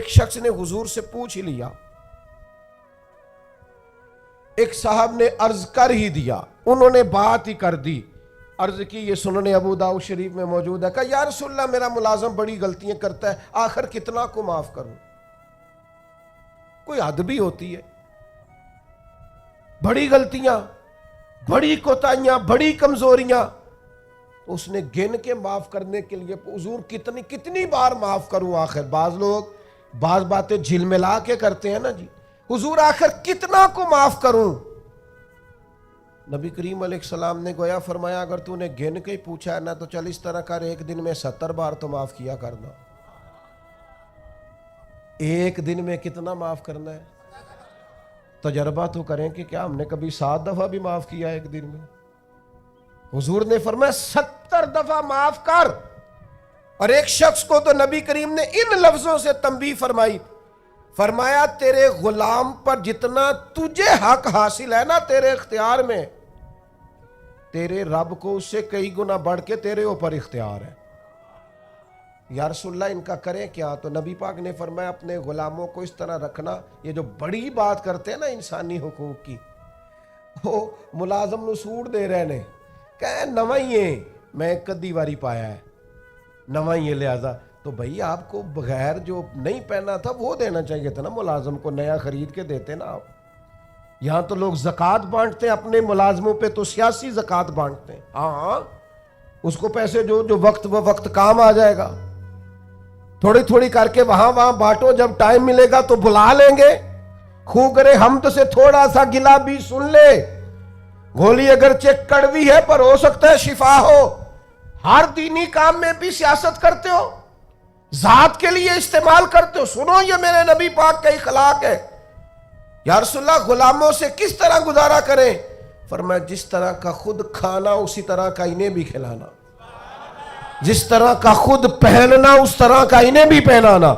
ایک شخص نے حضور سے پوچھ ہی لیا، ایک صاحب نے عرض کر ہی دیا، انہوں نے بات ہی کر دی، عرض کی، یہ سنن ابو داؤد شریف میں موجود ہے، کہا یا رسول اللہ میرا ملازم بڑی غلطیاں کرتا ہے، آخر کتنا کو معاف کروں؟ کوئی حد بھی ہوتی ہے، بڑی غلطیاں، بڑی کوتاہیاں، بڑی کمزوریاں، تو اس نے گن کے معاف کرنے کے لیے، حضور کتنی بار معاف کروں؟ آخر بعض لوگ بعض باتیں جھلملا کے کرتے ہیں نا جی، حضور آخر کتنا کو معاف کروں؟ نبی کریم علیہ السلام نے گویا فرمایا، اگر تو نے گن کے ہی پوچھا ہے نا تو چل اس طرح کر، ایک دن میں 70 بار تو معاف کیا کرنا۔ ایک دن میں کتنا معاف کرنا ہے؟ تجربہ تو کریں کہ کیا ہم نے کبھی 7 دفعہ بھی معاف کیا ایک دن میں؟ حضور نے فرمایا 70 دفعہ معاف کر۔ اور ایک شخص کو تو نبی کریم نے ان لفظوں سے تنبیہ فرمائی، فرمایا تیرے غلام پر جتنا تجھے حق حاصل ہے نا تیرے اختیار میں، تیرے رب کو اس سے کئی گنا بڑھ کے تیرے اوپر اختیار ہے۔ یا رسول اللہ ان کا کریں کیا؟ تو نبی پاک نے فرمایا اپنے غلاموں کو اس طرح رکھنا، یہ جو بڑی بات کرتے ہیں نا انسانی حقوق کی، وہ ملازم نو سوٹ دے رہے نے، کہ نوائیں میں کدی واری پایا ہے، نوائیں لہذا تو بھئی آپ کو بغیر جو نہیں پہنا تھا وہ دینا چاہیے تھا نا، ملازم کو نیا خرید کے دیتے نا آپ۔ یہاں تو لوگ زکوٰۃ بانٹتے ہیں اپنے ملازموں پہ، تو سیاسی زکوٰۃ بانٹتے ہیں، ہاں اس کو پیسے جو وقت کام آ جائے گا، تھوڑی تھوڑی کر کے وہاں بانٹو، جب ٹائم ملے گا تو بلا لیں گے۔ خو کرے حمد سے تھوڑا سا گلا بھی سن لے، گولی اگرچہ کڑوی ہے پر ہو سکتا ہے شفا ہو۔ ہر دینی کام میں بھی سیاست کرتے ہو، ذات کے لیے استعمال کرتے ہو، سنو یہ میرے نبی پاک کا اخلاق ہے۔ یا رسول اللہ غلاموں سے کس طرح گزارا کریں؟ فرمایا جس طرح کا خود کھانا اسی طرح کا انہیں بھی کھلانا، جس طرح کا خود پہننا اس طرح کا انہیں بھی پہنانا،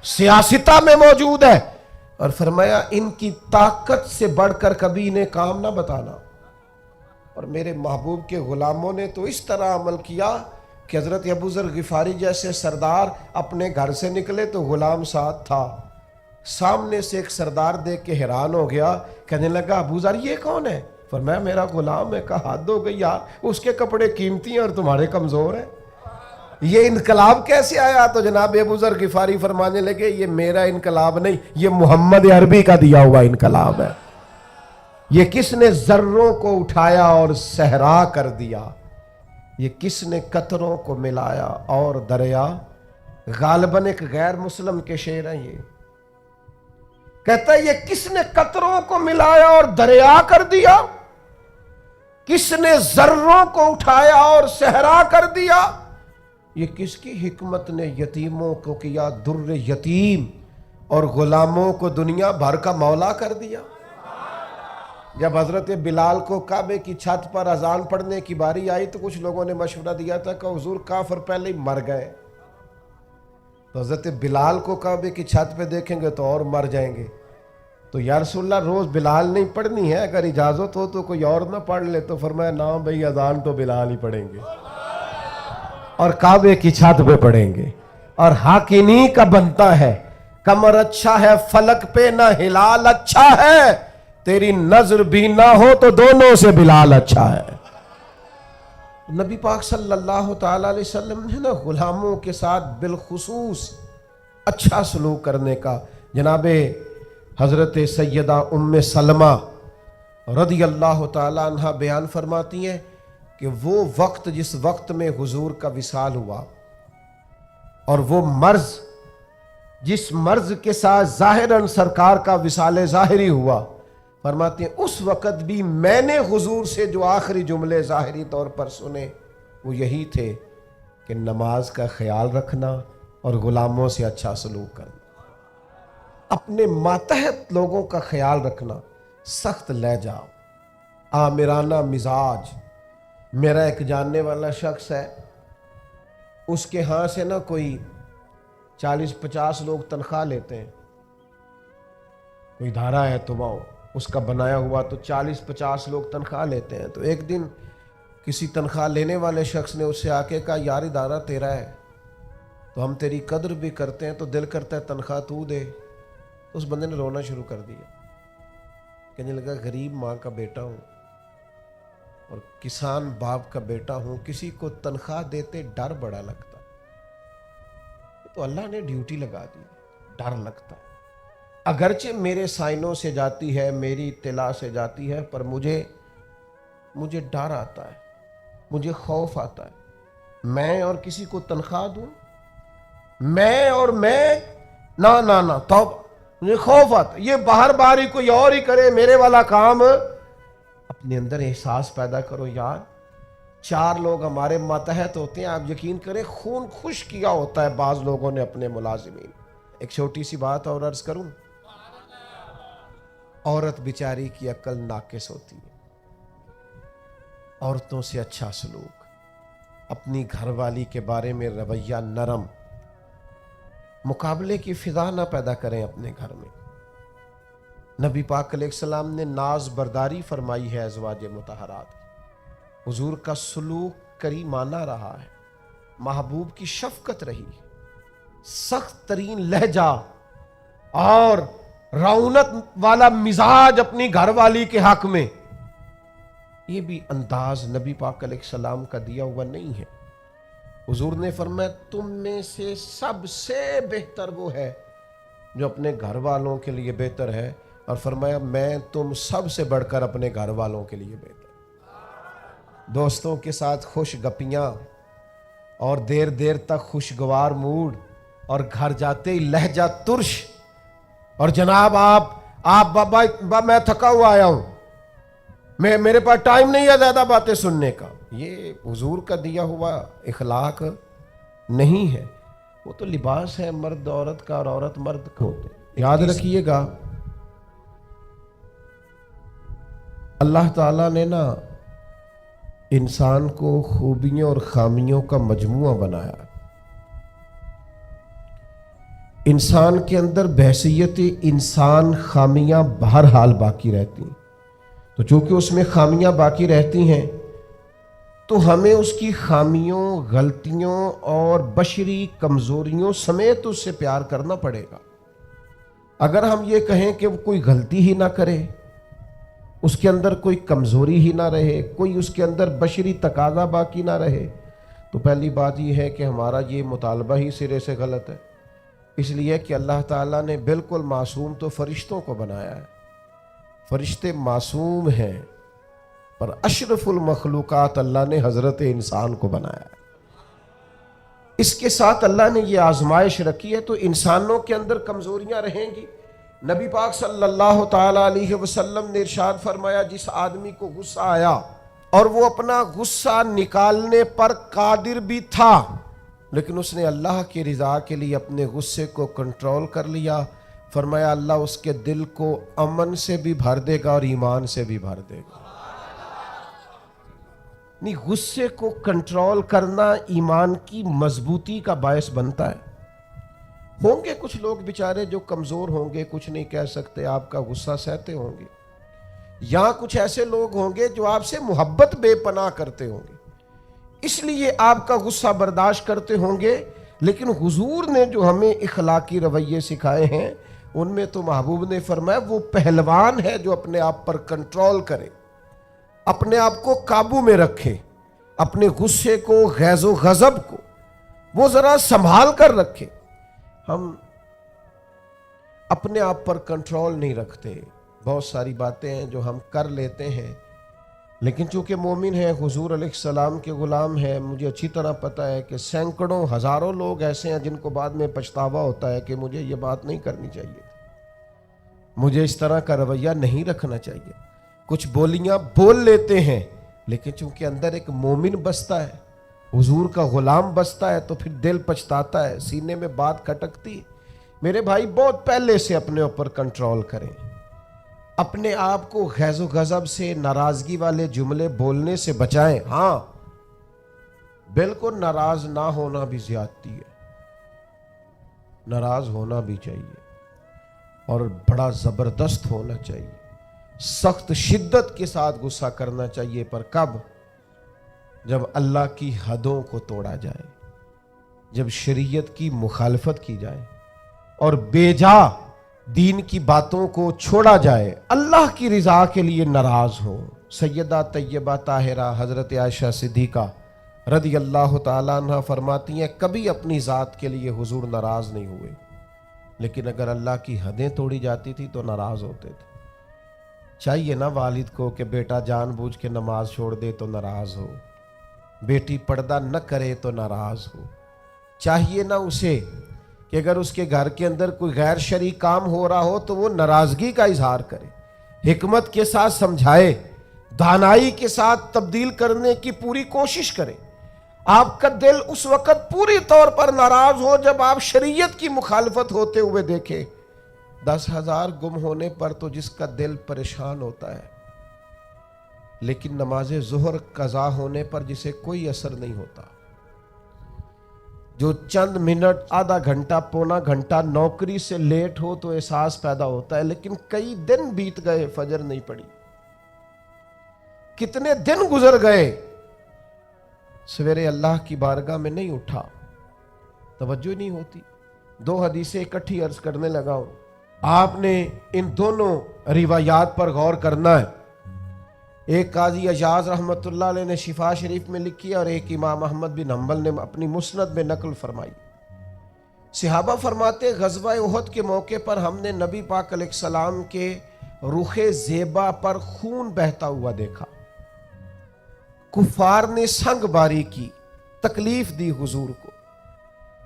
سیاستہ میں موجود ہے۔ اور فرمایا ان کی طاقت سے بڑھ کر کبھی انہیں کام نہ بتانا۔ اور میرے محبوب کے غلاموں نے تو اس طرح عمل کیا کہ حضرت ابو ذر غفاری جیسے سردار اپنے گھر سے نکلے تو غلام ساتھ تھا، سامنے سے ایک سردار دیکھ کے حیران ہو گیا، کہنے لگا ابو ذر یہ کون ہے؟ فرمایا میرا غلام ہے۔ کہا حد ہو گئی یار، اس کے کپڑے قیمتی ہیں اور تمہارے کمزور ہیں، یہ انقلاب کیسے آیا؟ تو جناب ابو ذر غفاری فرمانے لگے یہ میرا انقلاب نہیں، یہ محمد عربی کا دیا ہوا انقلاب ہے۔ یہ کس نے ذروں کو اٹھایا اور صحرا کر دیا، یہ کس نے قطروں کو ملایا اور دریا۔ غالباً ایک غیر مسلم کے شعر ہیں، یہ کہتا ہے یہ کس نے قطروں کو ملایا اور دریا کر دیا، کس نے ذروں کو اٹھایا اور صحرا کر دیا، یہ کس کی حکمت نے یتیموں کو کیا در یتیم اور غلاموں کو دنیا بھر کا مولا کر دیا۔ جب حضرت بلال کو کعبے کی چھت پر اذان پڑھنے کی باری آئی تو کچھ لوگوں نے مشورہ دیا تھا کہ حضور کافر پہلے ہی مر گئے، تو حضرت بلال کو کعبے کی چھت پہ دیکھیں گے تو اور مر جائیں گے، تو یا رسول اللہ روز بلال نہیں پڑھنی ہے، اگر اجازت ہو تو کوئی اور نہ پڑھ لے۔ تو فرمایا نا بھئی اذان تو بلال ہی پڑھیں گے اور کعبے کی چھت پہ پڑھیں گے، اور حق انہی کا بنتا ہے۔ کمر اچھا ہے فلک پہ نہ ہلال اچھا ہے، تیری نظر بھی نہ ہو تو دونوں سے بلال اچھا ہے۔ نبی پاک صلی اللہ تعالیٰ علیہ وسلم نے نا غلاموں کے ساتھ بالخصوص اچھا سلوک کرنے کا، جناب حضرت سیدہ ام سلمہ رضی اللہ تعالیٰ عنہ بیان فرماتی ہیں کہ وہ وقت جس وقت میں حضور کا وصال ہوا اور وہ مرض جس مرض کے ساتھ ظاہراً سرکار کا وصال ظاہری ہوا، فرماتے ہیں اس وقت بھی میں نے حضور سے جو آخری جملے ظاہری طور پر سنے وہ یہی تھے کہ نماز کا خیال رکھنا اور غلاموں سے اچھا سلوک کرنا، اپنے ماتحت لوگوں کا خیال رکھنا، سخت لہجہ، آمرانہ مزاج۔ میرا ایک جاننے والا شخص ہے، اس کے ہاں سے نا کوئی 40-50 لوگ تنخواہ لیتے ہیں، کوئی ادارہ ہے تو وہ اس کا بنایا ہوا تو 40-50 لوگ تنخواہ لیتے ہیں۔ تو ایک دن کسی تنخواہ لینے والے شخص نے اس سے آ کے کہا یار ادارہ تیرا ہے، تو ہم تیری قدر بھی کرتے ہیں تو دل کرتا ہے تنخواہ تو دے. تو اس بندے نے رونا شروع کر دیا, کہنے لگا غریب ماں کا بیٹا ہوں اور کسان باپ کا بیٹا ہوں, کسی کو تنخواہ دیتے ڈر بڑا لگتا. تو اللہ نے ڈیوٹی لگا دی, ڈر لگتا ہے. اگرچہ میرے سائنوں سے جاتی ہے, میری اطلاع سے جاتی ہے, پر مجھے ڈر آتا ہے, مجھے خوف آتا ہے. میں اور کسی کو تنخواہ دوں, میں نہ توبہ, مجھے خوف آتا ہے. یہ باہر ہی کوئی اور ہی کرے, میرے والا کام. اپنے اندر احساس پیدا کرو یار, 4 لوگ ہمارے ماتحت ہوتے ہیں, آپ یقین کریں خون خوش کیا ہوتا ہے بعض لوگوں نے اپنے ملازمین. ایک چھوٹی سی بات اور عرض کروں, عورت بیچاری کی عقل ناقص ہوتی ہے. عورتوں سے اچھا سلوک, اپنی گھر والی کے بارے میں رویہ نرم, مقابلے کی فضا نہ پیدا کریں اپنے گھر میں. نبی پاک علیہ السلام نے ناز برداری فرمائی ہے ازواج مطہرات. حضور کا سلوک کریمانہ رہا ہے, محبوب کی شفقت رہی ہے, سخت ترین لہجہ اور رعونت والا مزاج اپنی گھر والی کے حق میں. یہ بھی انداز نبی پاک علیہ السلام کا دیا ہوا نہیں ہے. حضور نے فرمایا تم میں سے سب سے بہتر وہ ہے جو اپنے گھر والوں کے لیے بہتر ہے, اور فرمایا میں تم سب سے بڑھ کر اپنے گھر والوں کے لیے بہتر. دوستوں کے ساتھ خوش گپیاں اور دیر تک خوشگوار موڈ, اور گھر جاتے ہی لہجہ ترش, اور جناب آپ بابا میں تھکا ہوا آیا ہوں, میرے پاس ٹائم نہیں ہے زیادہ باتیں سننے کا. یہ حضور کا دیا ہوا اخلاق نہیں ہے. وہ تو لباس ہے مرد عورت کا, اور عورت مرد کا ہوتے. یاد رکھیے گا اللہ تعالیٰ نے نا انسان کو خوبیوں اور خامیوں کا مجموعہ بنایا. انسان کے اندر بحیثیت انسان خامیاں بہرحال باقی رہتی ہیں. تو چونکہ اس میں خامیاں باقی رہتی ہیں تو ہمیں اس کی خامیوں, غلطیوں اور بشری کمزوریوں سمیت اس سے پیار کرنا پڑے گا. اگر ہم یہ کہیں کہ وہ کوئی غلطی ہی نہ کرے, اس کے اندر کوئی کمزوری ہی نہ رہے, کوئی اس کے اندر بشری تقاضا باقی نہ رہے, تو پہلی بات یہ ہے کہ ہمارا یہ مطالبہ ہی سرے سے غلط ہے. اس لیے کہ اللہ تعالیٰ نے بالکل معصوم تو فرشتوں کو بنایا ہے, فرشتے معصوم ہیں, پر اشرف المخلوقات اللہ نے حضرت انسان کو بنایا ہے. اس کے ساتھ اللہ نے یہ آزمائش رکھی ہے, تو انسانوں کے اندر کمزوریاں رہیں گی. نبی پاک صلی اللہ تعالی علیہ وسلم نے ارشاد فرمایا جس آدمی کو غصہ آیا اور وہ اپنا غصہ نکالنے پر قادر بھی تھا, لیکن اس نے اللہ کی رضا کے لیے اپنے غصے کو کنٹرول کر لیا, فرمایا اللہ اس کے دل کو امن سے بھی بھر دے گا اور ایمان سے بھی بھر دے گا. نہیں, غصے کو کنٹرول کرنا ایمان کی مضبوطی کا باعث بنتا ہے. ہوں گے کچھ لوگ بیچارے جو کمزور ہوں گے, کچھ نہیں کہہ سکتے, آپ کا غصہ سہتے ہوں گے. یا کچھ ایسے لوگ ہوں گے جو آپ سے محبت بے پناہ کرتے ہوں گے, اس لیے آپ کا غصہ برداشت کرتے ہوں گے. لیکن حضور نے جو ہمیں اخلاقی رویے سکھائے ہیں ان میں تو محبوب نے فرمایا وہ پہلوان ہے جو اپنے آپ پر کنٹرول کرے, اپنے آپ کو قابو میں رکھے, اپنے غصے کو, غیظ و غضب کو وہ ذرا سنبھال کر رکھے. ہم اپنے آپ پر کنٹرول نہیں رکھتے. بہت ساری باتیں ہیں جو ہم کر لیتے ہیں, لیکن چونکہ مومن ہیں, حضور علیہ السلام کے غلام ہیں, مجھے اچھی طرح پتہ ہے کہ سینکڑوں ہزاروں لوگ ایسے ہیں جن کو بعد میں پچھتاوا ہوتا ہے کہ مجھے یہ بات نہیں کرنی چاہیے, مجھے اس طرح کا رویہ نہیں رکھنا چاہیے. کچھ بولیاں بول لیتے ہیں, لیکن چونکہ اندر ایک مومن بستا ہے, حضور کا غلام بستا ہے, تو پھر دل پچھتاتا ہے, سینے میں بات کھٹکتی. میرے بھائی بہت پہلے سے اپنے اوپر کنٹرول کریں, اپنے آپ کو غیظ و غضب سے, ناراضگی والے جملے بولنے سے بچائیں. ہاں بالکل ناراض نہ ہونا بھی زیادتی ہے, ناراض ہونا بھی چاہیے اور بڑا زبردست ہونا چاہیے, سخت شدت کے ساتھ غصہ کرنا چاہیے. پر کب؟ جب اللہ کی حدوں کو توڑا جائے. جب شریعت کی مخالفت کی جائے اور بیجا دین کی باتوں کو چھوڑا جائے، اللہ کی رضا کے لیے ناراض ہو۔ سیدہ طیبہ طاہرہ حضرت عائشہ صدیقہ رضی اللہ تعالیٰ عنہ فرماتی ہیں کبھی اپنی ذات کے لیے حضور ناراض نہیں ہوئے، لیکن اگر اللہ کی حدیں توڑی جاتی تھی تو ناراض ہوتے تھے۔ چاہیے نا والد کو کہ بیٹا جان بوجھ کے نماز چھوڑ دے تو ناراض ہو، بیٹی پردہ نہ کرے تو ناراض ہو۔ چاہیے نا اسے کہ اگر اس کے گھر کے اندر کوئی غیر شرعی کام ہو رہا ہو تو وہ ناراضگی کا اظہار کرے، حکمت کے ساتھ سمجھائے، دانائی کے ساتھ تبدیل کرنے کی پوری کوشش کرے۔ آپ کا دل اس وقت پوری طور پر ناراض ہو جب آپ شریعت کی مخالفت ہوتے ہوئے دیکھیں۔ 10,000 گم ہونے پر تو جس کا دل پریشان ہوتا ہے، لیکن نماز ظہر قضا ہونے پر جسے کوئی اثر نہیں ہوتا، جو چند منٹ، آدھا گھنٹہ، پونا گھنٹہ نوکری سے لیٹ ہو تو احساس پیدا ہوتا ہے، لیکن کئی دن بیت گئے فجر نہیں پڑی، کتنے دن گزر گئے سویرے اللہ کی بارگاہ میں نہیں اٹھا، توجہ نہیں ہوتی۔ 2 حدیثیں اکٹھی عرض کرنے لگا ہوں، آپ نے ان دونوں روایات پر غور کرنا ہے۔ ایک قاضی اجاز رحمت اللہ علیہ نے شفا شریف میں لکھی اور ایک امام احمد بن حنبل نے اپنی مسند میں نقل فرمائی۔ صحابہ فرماتے غزوہ احد کے موقع پر ہم نے نبی پاک علیہ السلام کے رخ زیبا پر خون بہتا ہوا دیکھا، کفار نے سنگ باری کی، تکلیف دی حضور کو،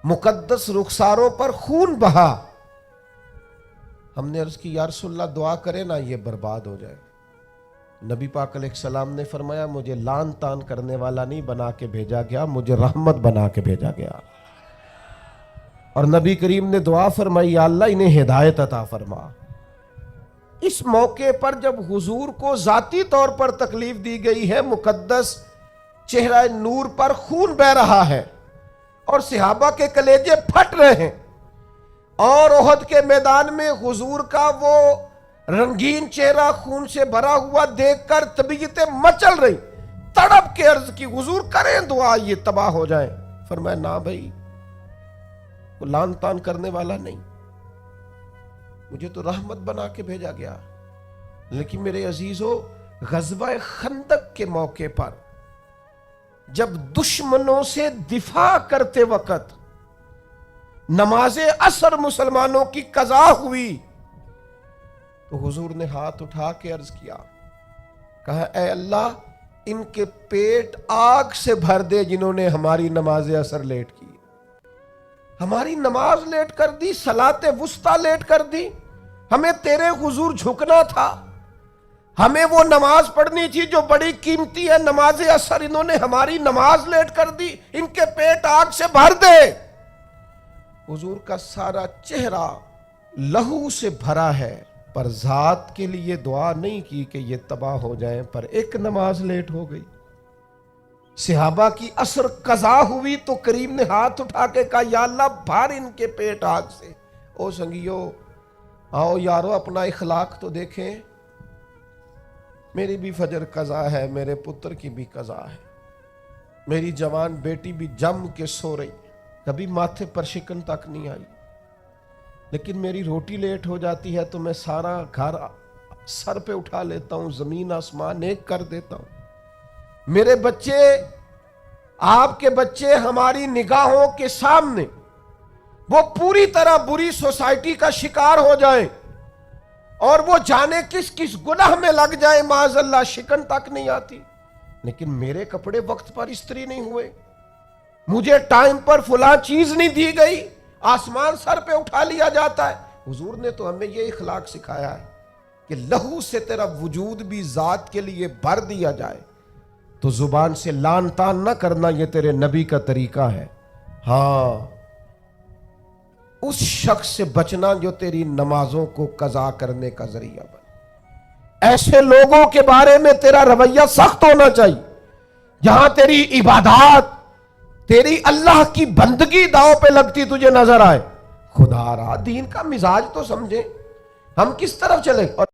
مقدس رخساروں پر خون بہا۔ ہم نے عرض کی یا رسول اللہ دعا کرے نا یہ برباد ہو جائے۔ نبی پاک علیہ السلام نے فرمایا مجھے لان تان کرنے والا نہیں بنا کے بھیجا گیا، مجھے رحمت بنا کے بھیجا گیا۔ اور نبی کریم نے دعا فرمائی یا اللہ انہیں ہدایت عطا فرما۔ اس موقع پر جب حضور کو ذاتی طور پر تکلیف دی گئی ہے، مقدس چہرہ نور پر خون بہ رہا ہے اور صحابہ کے کلیجے پھٹ رہے ہیں، اور احد کے میدان میں حضور کا وہ رنگین چہرہ خون سے بھرا ہوا دیکھ کر طبیعتیں مچل رہی، تڑپ کے عرض کی حضور کریں دعا یہ تباہ ہو جائیں۔ فرمایا نہ بھائی، وہ لان تان کرنے والا نہیں، مجھے تو رحمت بنا کے بھیجا گیا۔ لیکن میرے عزیزو، غزوہ خندق کے موقع پر جب دشمنوں سے دفاع کرتے وقت نماز عصر مسلمانوں کی قضا ہوئی تو حضور نے ہاتھ اٹھا کے عرض کیا، کہا اے اللہ ان کے پیٹ آگ سے بھر دے جنہوں نے ہماری نماز عصر لیٹ کی، ہماری نماز لیٹ کر دی، صلاۃ وسطیٰ لیٹ کر دی۔ ہمیں تیرے حضور جھکنا تھا، ہمیں وہ نماز پڑھنی تھی جو بڑی قیمتی ہے، نماز عصر انہوں نے ہماری نماز لیٹ کر دی، ان کے پیٹ آگ سے بھر دے۔ حضور کا سارا چہرہ لہو سے بھرا ہے، پر ذات کے لیے دعا نہیں کی کہ یہ تباہ ہو جائیں، پر ایک نماز لیٹ ہو گئی۔ صحابہ کی عصر قضا ہوئی تو کریم نے ہاتھ اٹھا کے کہا یا اللہ بھر ان کے پیٹ آگ سے۔ او سنگیو، آؤ یارو اپنا اخلاق تو دیکھیں، میری بھی فجر قضا ہے، میرے پتر کی بھی قضا ہے، میری جوان بیٹی بھی جم کے سو رہی، کبھی ماتھے پر شکن تک نہیں آئی، لیکن میری روٹی لیٹ ہو جاتی ہے تو میں سارا گھر سر پہ اٹھا لیتا ہوں، زمین آسمان ایک کر دیتا ہوں۔ میرے بچے، آپ کے بچے ہماری نگاہوں کے سامنے وہ پوری طرح بری سوسائٹی کا شکار ہو جائیں اور وہ جانے کس کس گناہ میں لگ جائیں، معاذ اللہ شکن تک نہیں آتی، لیکن میرے کپڑے وقت پر استری نہیں ہوئے، مجھے ٹائم پر فلاں چیز نہیں دی گئی، آسمان سر پہ اٹھا لیا جاتا ہے۔ حضور نے تو ہمیں یہ اخلاق سکھایا ہے کہ لہو سے تیرا وجود بھی ذات کے لیے بھر دیا جائے تو زبان سے لان تان نہ کرنا، یہ تیرے نبی کا طریقہ ہے۔ ہاں، اس شخص سے بچنا جو تیری نمازوں کو قضا کرنے کا ذریعہ بنے۔ ایسے لوگوں کے بارے میں تیرا رویہ سخت ہونا چاہیے، جہاں تیری عبادات، تیری اللہ کی بندگی داؤ پہ لگتی تجھے نظر آئے۔ خدا را دین کا مزاج تو سمجھیں، ہم کس طرف چلیں۔ اور